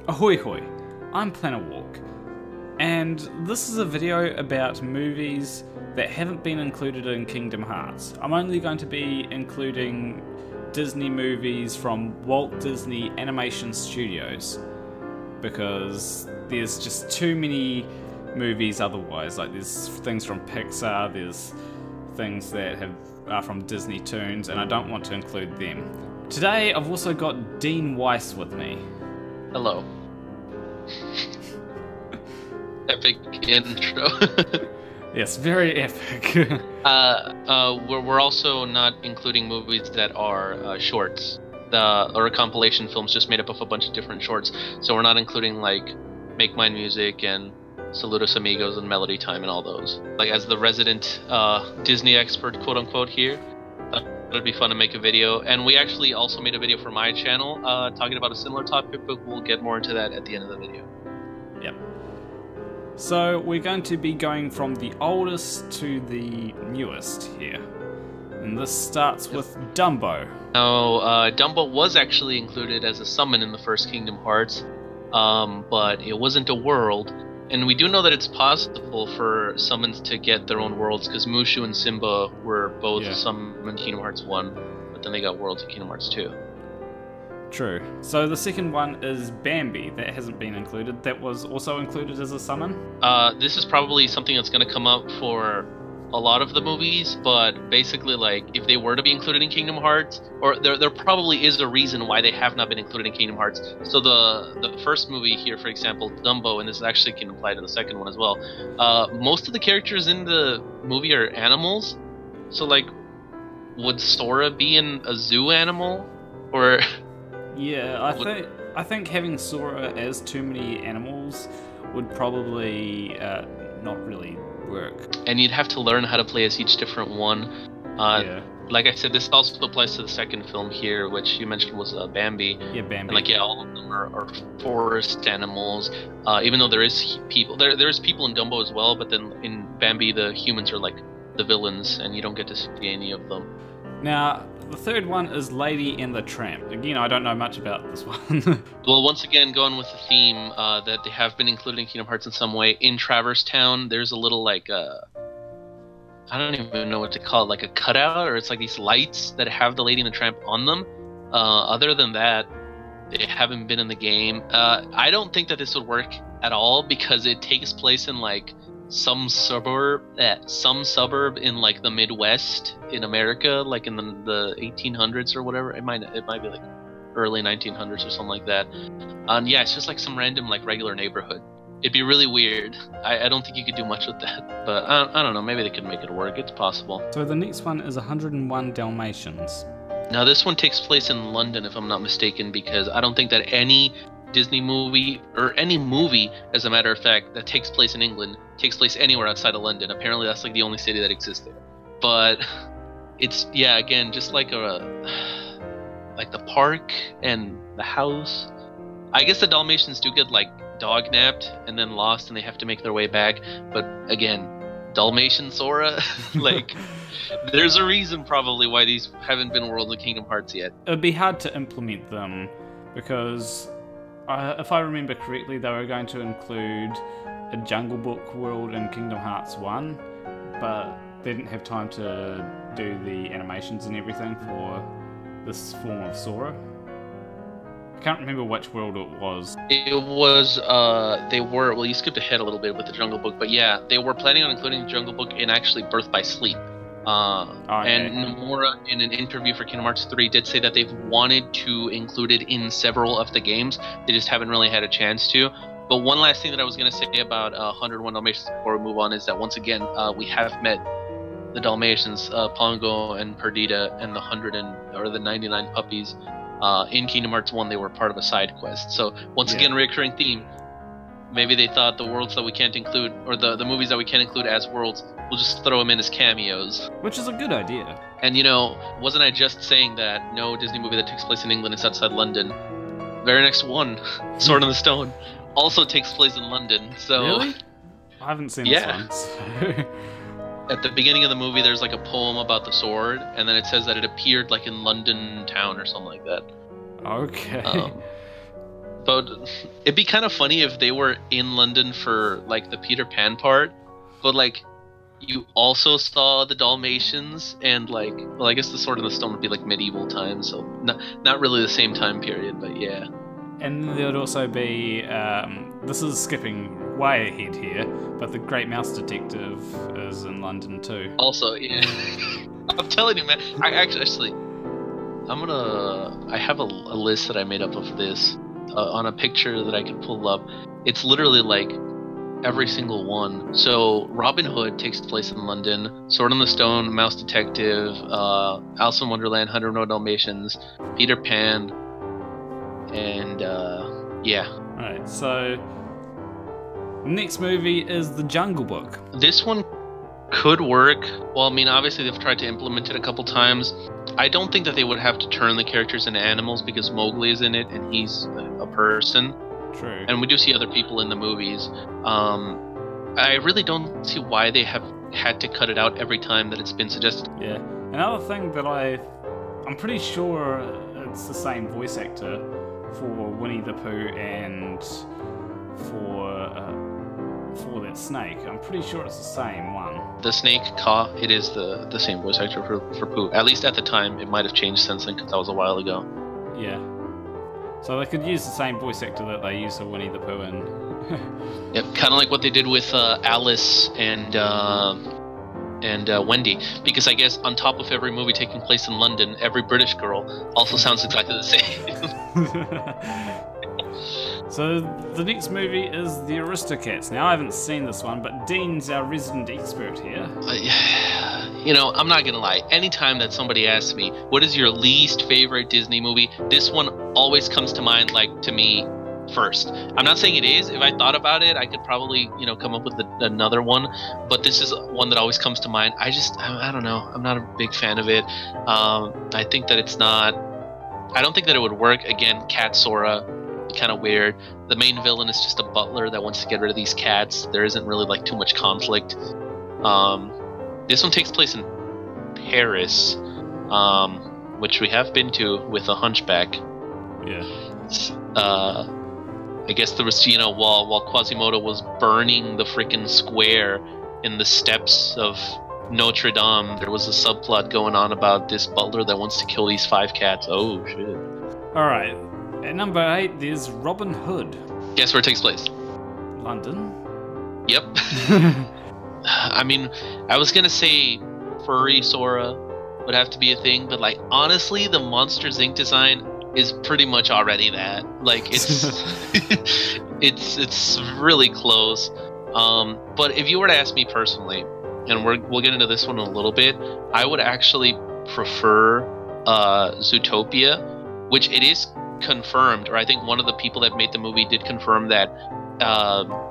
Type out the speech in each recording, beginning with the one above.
Ahoy hoy, I'm Planarwalk, and this is a video about movies that haven't been included in Kingdom Hearts. I'm only going to be including Disney movies from Walt Disney Animation Studios, because there's just too many movies otherwise. Like, there's things from Pixar, there's things that are from Disney Toons, and I don't want to include them. Today I've also got Dean Weiss with me. Hello. Epic intro. Yes, very epic. We're also not including movies that are shorts. Or compilation films just made up of a bunch of different shorts. So we're not including like Make Mine Music and Saludos Amigos and Melody Time and all those. Like, as the resident Disney expert, quote unquote, here, it'd be fun to make a video. And we actually also made a video for my channel talking about a similar topic, but we'll get more into that at the end of the video. Yep. So we're going to be going from the oldest to the newest here. And this starts with Dumbo. Now, Dumbo was actually included as a summon in the first Kingdom Hearts, but it wasn't a world. And we do know that it's possible for summons to get their own worlds, because Mushu and Simba were both summoned in Kingdom Hearts 1, but then they got worlds in Kingdom Hearts 2. True. So the second one is Bambi. That hasn't been included. That was also included as a summon? This is probably something that's going to come up for a lot of the movies, but basically, like, if they were to be included in Kingdom Hearts, or there probably is a reason why they have not been included in Kingdom Hearts. So the first movie here, for example, Dumbo, and this actually can apply to the second one as well, most of the characters in the movie are animals. So, like, would Sora be a zoo animal? Or yeah, I think having Sora as too many animals would probably not really work. And you'd have to learn how to play as each different one. Like I said, this also applies to the second film here, which you mentioned was Bambi. Yeah, Bambi. And, like, yeah, all of them are forest animals. Even though there is people, there's people in Dumbo as well, but then in Bambi the humans are like the villains, and you don't get to see any of them. Now, the third one is Lady and the Tramp. Again, I don't know much about this one. Well, once again, going with the theme that they have been included in Kingdom Hearts in some way, in Traverse Town, there's a little, like, I don't even know what to call it, like a cutout, or it's like these lights that have the Lady and the Tramp on them. Other than that, they haven't been in the game. I don't think that this would work at all, because it takes place in, like, some suburb in, like, the Midwest in America, like in the 1800s or whatever. It might be like early 1900s or something like that. Yeah, it's just like some random, like, regular neighborhood. It'd be really weird. I don't think you could do much with that, but I don't know, maybe they could make it work. It's possible. So the next one is 101 Dalmatians. Now, this one takes place in London, if I'm not mistaken, because I don't think that any Disney movie, or any movie, as a matter of fact, that takes place in England takes place anywhere outside of London. Apparently that's like the only city that exists there. But it's, yeah, again, just like like the park and the house. I guess the Dalmatians do get, like, dog napped and then lost, and they have to make their way back. But again, Dalmatian Sora, like, there's a reason probably why these haven't been World of Kingdom Hearts yet. It'd be hard to implement them, because if I remember correctly, they were going to include a Jungle Book world in Kingdom Hearts 1, but they didn't have time to do the animations and everything for this form of Sora. I can't remember which world it was. It was, well, you skipped ahead a little bit with the Jungle Book, but yeah, they were planning on including the Jungle Book in actually Birth by Sleep. Okay. And Nomura, in an interview for Kingdom Hearts 3, did say that they've wanted to include it in several of the games. They just haven't really had a chance to. But one last thing that I was going to say about 101 Dalmatians before we move on is that, once again, we have met the Dalmatians, Pongo and Perdita, and the 99 puppies. In Kingdom Hearts 1, they were part of a side quest. So, once again, recurring theme. Maybe they thought the worlds that we can't include, or the movies that we can't include as worlds, we'll just throw them in as cameos. Which is a good idea. And, you know, wasn't I just saying that no Disney movie that takes place in England is outside London? Very next one, Sword in the Stone, also takes place in London. So, really? I haven't seen this one. So. At the beginning of the movie, there's like a poem about the sword, and then it says that it appeared like in London town or something like that. Okay. But it'd be kind of funny if they were in London for like the Peter Pan part, but like you also saw the Dalmatians and like, well, I guess the Sword in the Stone would be like medieval times, so not really the same time period, but yeah. And there would also be, this is skipping way ahead here, but the Great Mouse Detective is in London too. Also, yeah. I'm telling you, man. I have a list that I made up of this on a picture that I can pull up. It's literally like every single one. So Robin Hood takes place in London. Sword in the Stone, Mouse Detective, Alice in Wonderland, 101 Dalmatians, Peter Pan, and yeah. Alright, so next movie is The Jungle Book. This one could work. Well, I mean, obviously they've tried to implement it a couple times. I don't think that they would have to turn the characters into animals because Mowgli is in it and he's a person. True. And we do see other people in the movies. I really don't see why they have had to cut it out every time that it's been suggested. Yeah. Another thing that I'm pretty sure it's the same voice actor for Winnie the Pooh and for that snake. I'm pretty sure it's the same one. The snake, Ka, it is the same voice actor for Pooh. At least at the time. It might have changed since then because that was a while ago. Yeah. So they could use the same voice actor that they used for Winnie the Pooh and... Yep, kind of like what they did with Alice and Wendy. Because I guess on top of every movie taking place in London, every British girl also sounds exactly the same. So the next movie is The Aristocats. Now I haven't seen this one, but Dean's our resident expert here. You know, I'm not gonna lie. Anytime that somebody asks me, what is your least favorite Disney movie, this one always comes to mind, like, to me first. I'm not saying it is. If I thought about it, I could probably, come up with another one. But this is one that always comes to mind. I don't know. I'm not a big fan of it. I think that it's not... I don't think that it would work. Again, Cat Sora, kind of weird. The main villain is just a butler that wants to get rid of these cats. There isn't really, like, too much conflict. This one takes place in Paris, which we have been to with a hunchback. Yeah. I guess there was, while Quasimodo was burning the freaking square in the steps of Notre Dame, there was a subplot going on about this butler that wants to kill these 5 cats. Oh, shit. Alright, at number 8, there's Robin Hood. Guess where it takes place? London. Yep. I mean, I was gonna say furry Sora would have to be a thing, but, like, honestly, the Monsters Inc. design is pretty much already that. Like, it's it's really close. But if you were to ask me personally, and we'll get into this one in a little bit, I would actually prefer Zootopia, which it is confirmed, or I think one of the people that made the movie did confirm that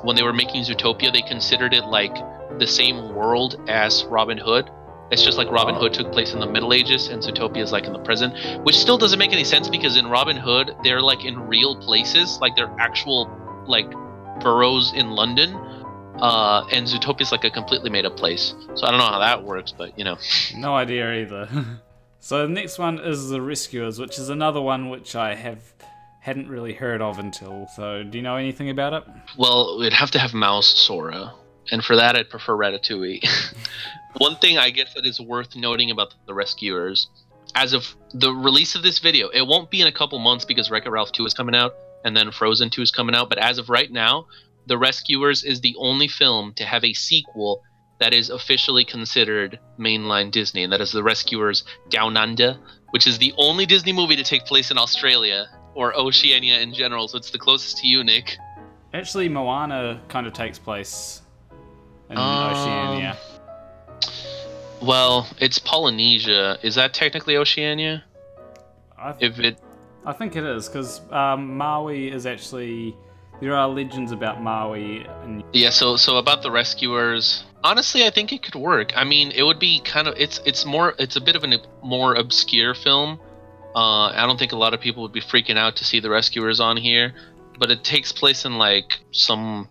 when they were making Zootopia, they considered it like the same world as Robin Hood. It's just like Robin Hood took place in the Middle Ages and Zootopia is like in the present, which still doesn't make any sense because in Robin Hood, they're like in real places, like they're actual like boroughs in London, and Zootopia is like a completely made up place. So I don't know how that works, but No idea either. So the next one is The Rescuers, which is another one which I hadn't really heard of until. So do you know anything about it? Well, we'd have to have Mouse Sora, and for that I'd prefer Ratatouille. One thing I guess that is worth noting about The Rescuers, as of the release of this video, it won't be in a couple months because Wreck-It Ralph 2 is coming out, and then Frozen 2 is coming out, but as of right now, The Rescuers is the only film to have a sequel that is officially considered mainline Disney, and that is The Rescuers Down Under, which is the only Disney movie to take place in Australia, or Oceania in general, so it's the closest to you, Nick. Actually, Moana kind of takes place in Oceania. Well, it's Polynesia. Is that technically Oceania? I think it is, because Maui is actually... There are legends about Maui. Yeah, so about The Rescuers... Honestly, I think it could work. I mean, it would be kind of... It's a bit of a more obscure film. I don't think a lot of people would be freaking out to see The Rescuers on here. But it takes place in, like, some...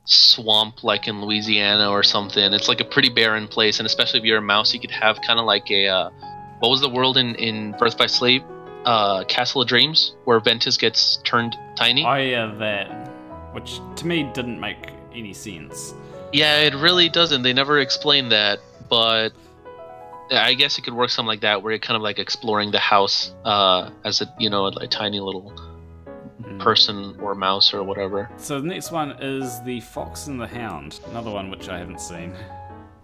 swamp like in Louisiana or something. It's like a pretty barren place, and especially if you're a mouse, you could have kind of like a what was the world in Birth by Sleep? Castle of Dreams, where Ventus gets turned tiny. Oh yeah, that. Which to me didn't make any sense. Yeah, it really doesn't. They never explain that, but I guess it could work something like that, where you're kind of like exploring the house as a tiny little person or mouse or whatever. So the next one is The Fox and the Hound, another one which I haven't seen.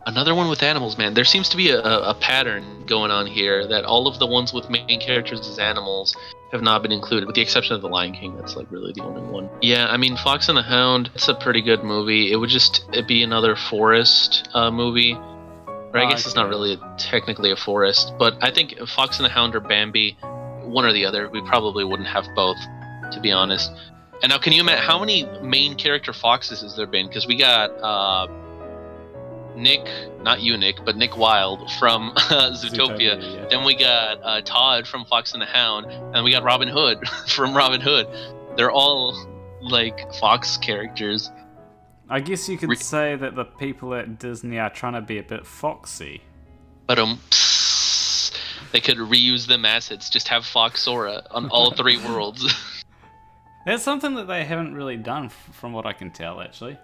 Another one with animals, man. There seems to be a pattern going on here that all of the ones with main characters as animals have not been included, with the exception of The Lion King. That's like really the only one. Yeah, I mean, Fox and the Hound, it's a pretty good movie. It would just be another forest movie. Or I guess it's not really technically a forest, but I think Fox and the Hound or Bambi, one or the other. We probably wouldn't have both, to be honest. And now, can you imagine how many main character foxes has there been? Because we got Nick, not you, Nick, but Nick Wilde from Zootopia. Yeah. Then we got Todd from Fox and the Hound, and we got Robin Hood from Robin Hood. They're all like fox characters. I guess you could say that the people at Disney are trying to be a bit foxy. But they could reuse them assets. Just have Fox Sora on all 3 worlds. That's something that they haven't really done, from what I can tell, actually.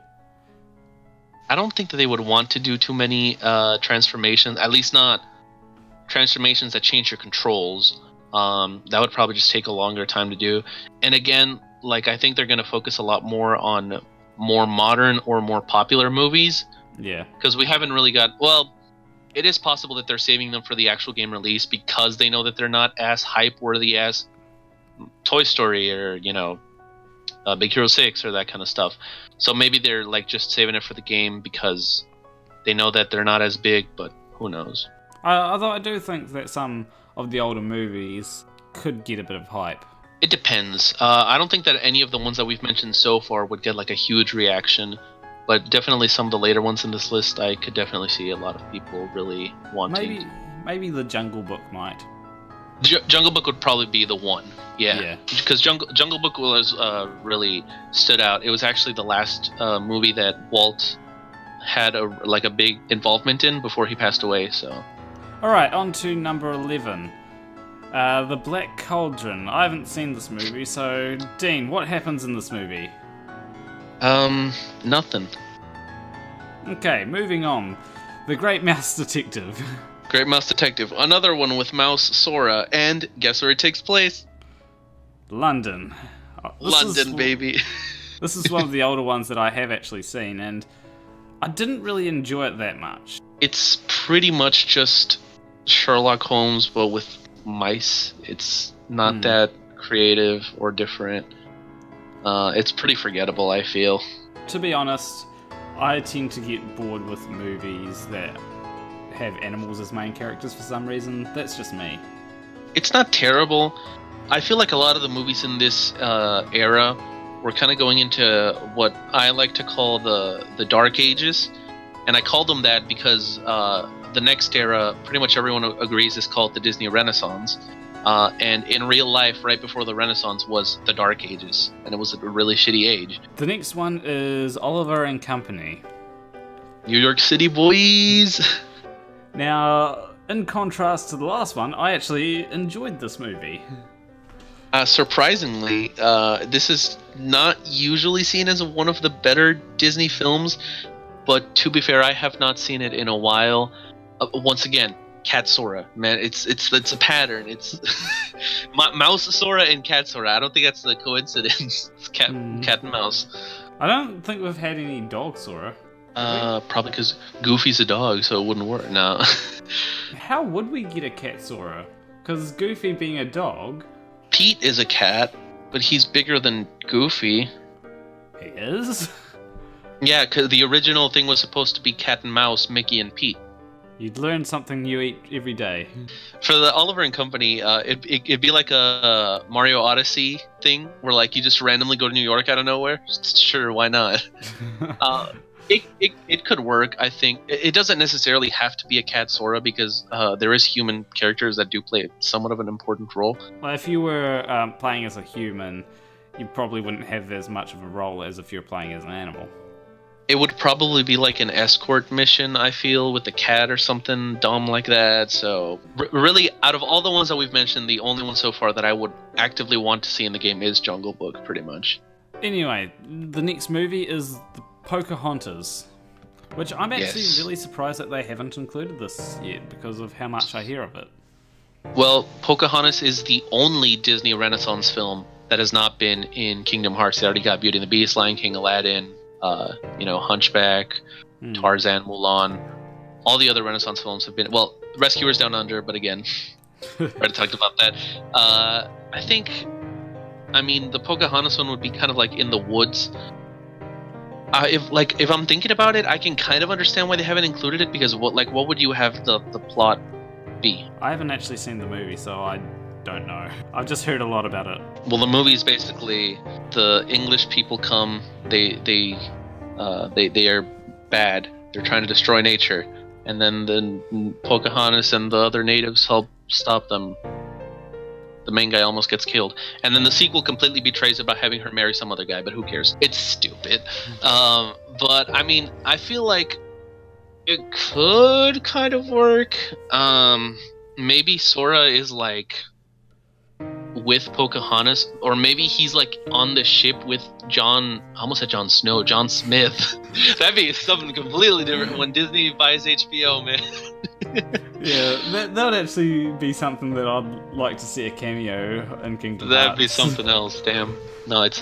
I don't think that they would want to do too many transformations. At least not transformations that change your controls. That would probably just take a longer time to do. And again, like I think they're going to focus a lot more on more modern or more popular movies. Yeah. Because we haven't really got... Well, it is possible that they're saving them for the actual game release because they know that they're not as hype-worthy as Toy Story or, Big Hero 6 or that kind of stuff. So maybe they're like just saving it for the game because they know that they're not as big, but who knows. Although I do think that some of the older movies could get a bit of hype. It depends. I don't think that any of the ones that we've mentioned so far would get like a huge reaction, but definitely some of the later ones in this list, I could definitely see a lot of people really wanting. Maybe The Jungle Book might. Jungle Book would probably be the one. Yeah. Because Jungle Book was really stood out. It was actually the last movie that Walt had a big involvement in before he passed away. So. All right, on to number 11. The Black Cauldron. I haven't seen this movie, so Dean, what happens in this movie? Nothing. Okay, moving on. The Great Mouse Detective. Great Mouse Detective. Another one with Mouse Sora, and guess where it takes place? London. London, baby. This is one of the older ones that I have actually seen, and I didn't really enjoy it that much. It's pretty much just Sherlock Holmes, but with mice. It's not that creative or different. It's pretty forgettable, I feel. To be honest, I tend to get bored with movies that have animals as main characters for some reason. That's just me. It's not terrible. I feel like a lot of the movies in this era were kind of going into what I like to call the Dark Ages. And I call them that because the next era, pretty much everyone agrees, is called the Disney Renaissance. And in real life, right before the Renaissance was the Dark Ages. And it was a really shitty age. The next one is Oliver and Company. New York City boys! Now, in contrast to the last one, I actually enjoyed this movie. Surprisingly, this is not usually seen as one of the better Disney films, but to be fair, I have not seen it in a while. Once again, Cat Sora, man, it's a pattern. It's Mouse Sora and Cat Sora. I don't think that's a coincidence. It's cat and mouse. I don't think we've had any dog Sora. Probably because Goofy's a dog, so it wouldn't work. No. How would we get a Cat Sora? Because Goofy being a dog. Pete is a cat, but he's bigger than Goofy. He is? Yeah, because the original thing was supposed to be Cat and Mouse, Mickey and Pete. You'd learn something new every day. For the Oliver and Company, it'd be like a Mario Odyssey thing, where like you just randomly go to New York out of nowhere. Sure, why not? It could work, I think. It doesn't necessarily have to be a Cat Sora because there is human characters that do play somewhat of an important role. Well, if you were playing as a human, you probably wouldn't have as much of a role as if you're playing as an animal. It would probably be like an escort mission, I feel, with the cat or something dumb like that. So, really, out of all the ones that we've mentioned, the only one so far that I would actively want to see in the game is Jungle Book, pretty much. Anyway, the next movie is the Pocahontas, which I'm actually really surprised that they haven't included this yet because of how much I hear of it. Well, Pocahontas is the only Disney Renaissance film that has not been in Kingdom Hearts. They already got Beauty and the Beast, Lion King, Aladdin, Hunchback, Tarzan, Mulan. All the other Renaissance films have been, well, Rescuers Down Under, but again, already talked about that. I mean, the Pocahontas one would be kind of like in the woods. If I'm thinking about it, I can kind of understand why they haven't included it, because what would you have the plot be? I haven't actually seen the movie, so I don't know. I've just heard a lot about it. Well, the movie is basically the English people come. They are bad. They're trying to destroy nature, and then the Pocahontas and the other natives help stop them. The main guy almost gets killed, and then the sequel completely betrays about having her marry some other guy, but who cares? It's stupid. But I mean, I feel like it could kind of work. Maybe Sora is like with Pocahontas, or maybe he's like on the ship with John. I almost said Jon Snow, John Smith. That'd be something completely different when Disney buys HBO, man. Yeah, that would actually be something that I'd like to see a cameo in Kingdom Hearts. That'd be something else, damn. No, it's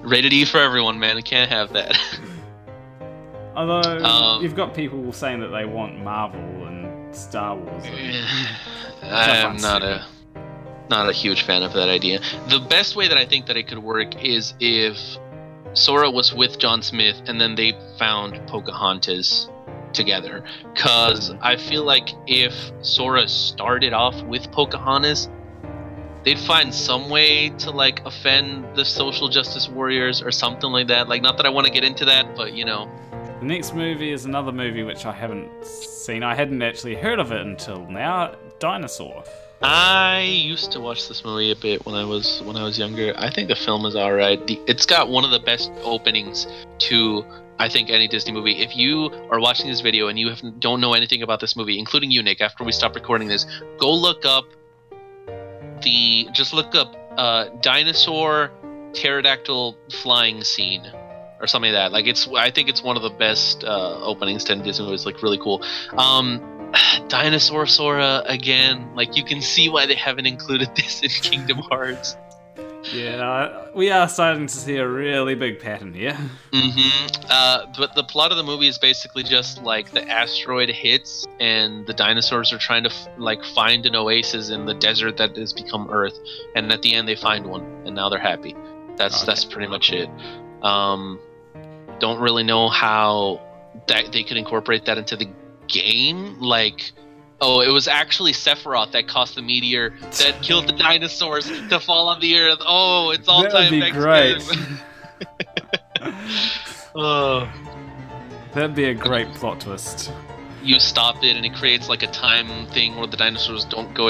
rated E for everyone, man. I can't have that. Although, you've got people saying that they want Marvel and Star Wars. I am not a huge fan of that idea. The best way that I think that it could work is if Sora was with John Smith and then they found Pocahontas together. Because I feel like if Sora started off with Pocahontas, they'd find some way to like offend the social justice warriors or something like that. Like, not that I want to get into that, but you know. The next movie is another movie which I haven't seen. I hadn't actually heard of it until now. Dinosaur. I used to watch this movie a bit when I was younger. I think the film is alright. It's got one of the best openings to, I think, any Disney movie. If you are watching this video and you don't know anything about this movie, including you, Nick, after we stop recording this, go look up Dinosaur Pterodactyl flying scene or something like that. Like, I think it's one of the best openings to any Disney movies. Like, really cool. Dinosaur Sora again. Like, you can see why they haven't included this in Kingdom Hearts. Yeah, we are starting to see a really big pattern here. But the plot of the movie is basically just like the asteroid hits and the dinosaurs are trying to find an oasis in the desert that has become Earth, and at the end they find one, and now they're happy. That's pretty much it. Don't really know how that they could incorporate that into the game. Like, oh, it was actually Sephiroth that caused the meteor that killed the dinosaurs to fall on the Earth. Oh, it's all time next great. Oh, that'd be a great plot twist. You stop it, and it creates like a time thing where the dinosaurs don't go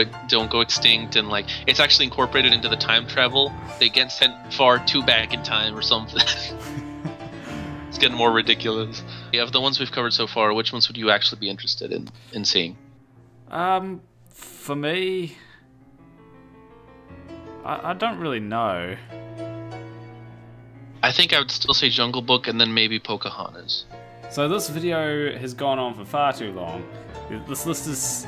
extinct, and like it's actually incorporated into the time travel. They get sent far too back in time or something. It's getting more ridiculous. Yeah, of the ones we've covered so far, which ones would you actually be interested in seeing? For me, I don't really know. I think I would still say Jungle Book and then maybe Pocahontas. So this video has gone on for far too long. This list is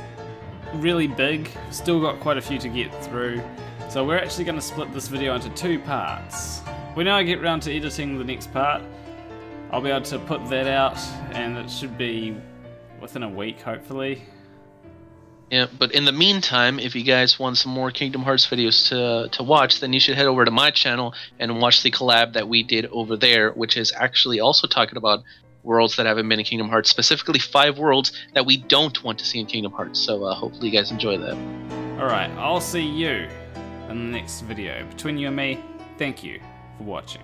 really big, still got quite a few to get through. So we're actually going to split this video into 2 parts. When I get round to editing the next part, I'll be able to put that out, and it should be within a week, hopefully. Yeah, but in the meantime, if you guys want some more Kingdom Hearts videos to watch, then you should head over to my channel and watch the collab that we did over there, which is actually also talking about worlds that haven't been in Kingdom Hearts, specifically 5 worlds that we don't want to see in Kingdom Hearts. So hopefully you guys enjoy that. Alright, I'll see you in the next video. Between you and me, thank you for watching.